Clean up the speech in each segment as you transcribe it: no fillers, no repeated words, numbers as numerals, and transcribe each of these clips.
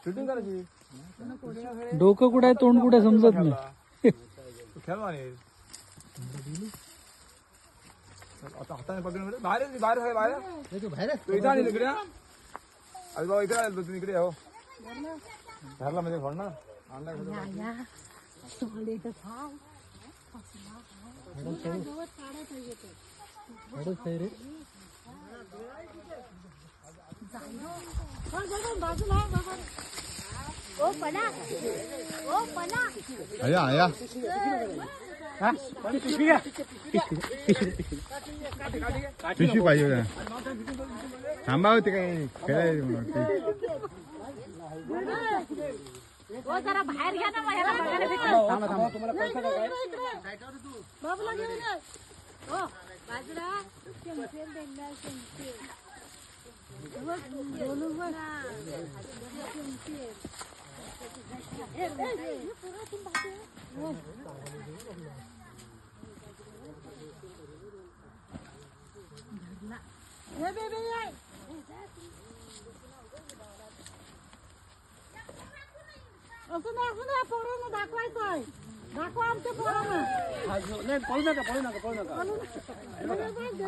Shooting करायची. डोकं कुठे आहे तोंड कुठे समजत नाही. खेळवा नाही आता हाताने पकडून बाहेर बाहेर आहे बाहेर तू इथं आणि इकडे अरे बाबा इकडे आलो तुम्ही इकडे हो घरला म्हणजे फोड ना आणलाय आया आया पिशवी पाहिजे का थांबा होते काय खेळायचं जरा बाहेर घ्या ना बाहेर बाबूला घेऊन ये. हो बाजूला असं नाही पोरांना दाखवायचं आहे. दाखवा आमच्या पोरांना. नाही पळू नका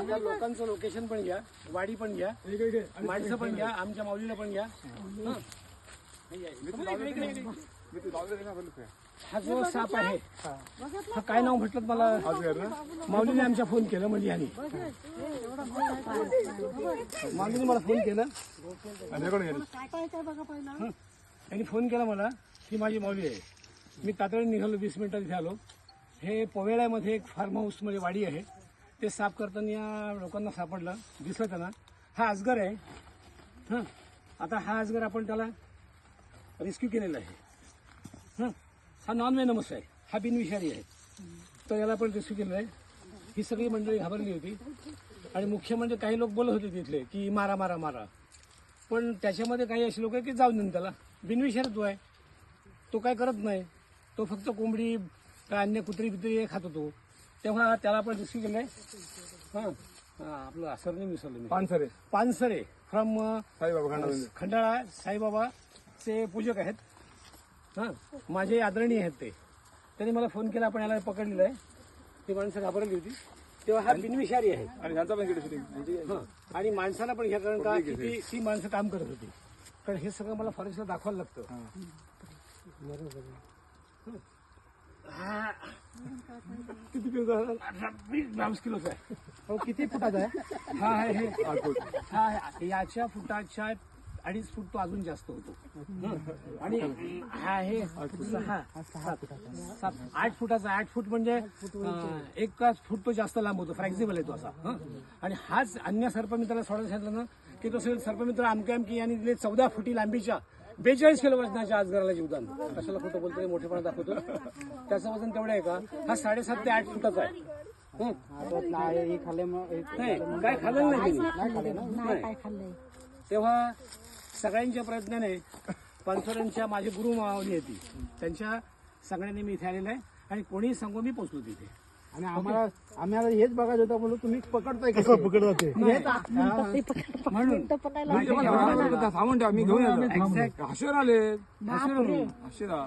आता लोकांचं लोकेशन पण घ्या, वाडी पण घ्या, माणसं पण घ्या, आमच्या माऊलीला पण घ्या. हा जो साप आहे हा काय नाव म्हटलं मला माऊलीने आमच्या फोन केलं म्हणजे यांनी माऊलीने मला फोन केलं यांनी फोन केला मला की माझी माऊली आहे. मी तातडीने निघालो 20 मिनिटात इथे आलो. हे पोवेळ्यामध्ये एक फार्म हाऊस मध्ये वाडी आहे ते साफ करताना या लोकांना सापडलं दिसलं त्यांना. हा अजगर आहे. हां आता हा अजगर आपण त्याला रेस्क्यू केलेला आहे. हा नॉन वेनमस आहे, हा बिनविषारी आहे. तर याला आपण रेस्क्यू केलेलं आहे. ही सगळी मंडळी घाबरली होती आणि मुख्य म्हणजे काही लोक बोलत होते तिथले की मारा मारा मारा, पण त्याच्यामध्ये काही असे लोक आहे की जाऊन देऊन त्याला बिनविषारी तो आहे, तो काय करत नाही, तो फक्त कोंबडी काय अन्य कुत्री बित्री खात होतो. तेव्हा त्याला आपण रेस्क्यू केलं आहे. हां आपलं सरनेम विसरलं पानसरे फ्रॉम साईबाबा खंडाळा साईबाबाचे पूजक आहेत. हां माझे आदरणीय आहेत ते. त्यांनी मला फोन केला, आपण याला पकडलेलं आहे. ती माणसं घाबरली होती. तेव्हा हा बिनविषारी आहे आणि ह्यांचा पण शूटिंग हां आणि माणसाला पण घ्या, कारण का किती ती माणसं काम करत होती. कारण हे सगळं मला फॉरेस्टला दाखवायला लागतं. किती किलो 20 किलोचा आहे. हो किती फुटाचा आहे? हा आहे हा याच्या फुटाच्या 2.5 फूट तो अजून जास्त होतो. आणि हा आहे 8 फुटाचा. 8 फूट म्हणजे 1 फूट तो जास्त लांब होतो. फ्लेक्झिबल आहे तो असा. आणि हाच अन्य सर्पमित्राला सोडायला सांगितलं ना की तो सर्पमित्र आमक्या आमकी यांनी दिले 14 फुटी लांबीच्या 42 किलो वजनाच्या अजगराला जीवदान. कशाला खोटं बोलतोय, मोठेपणा दाखवतो. त्याचं वजन तेवढं आहे का? हा 7.5 ते 8 फुटाचा आहे. नाही काय खाल्लं नाही. तेव्हा सगळ्यांच्या प्रयत्नाने पानसरेंच्या माझे गुरु मावली होती त्यांच्या सांगण्याने मी इथे आलेलो आहे आणि कोणी सांगू मी पोहोचलो तिथे. आणि आम्हाला हेच बघायचं होतं, बोलू तुम्ही पकडताय कसं पकडताय म्हणून सांगून ठेवा मी घेऊन येतो. हशिरा आले हशिरा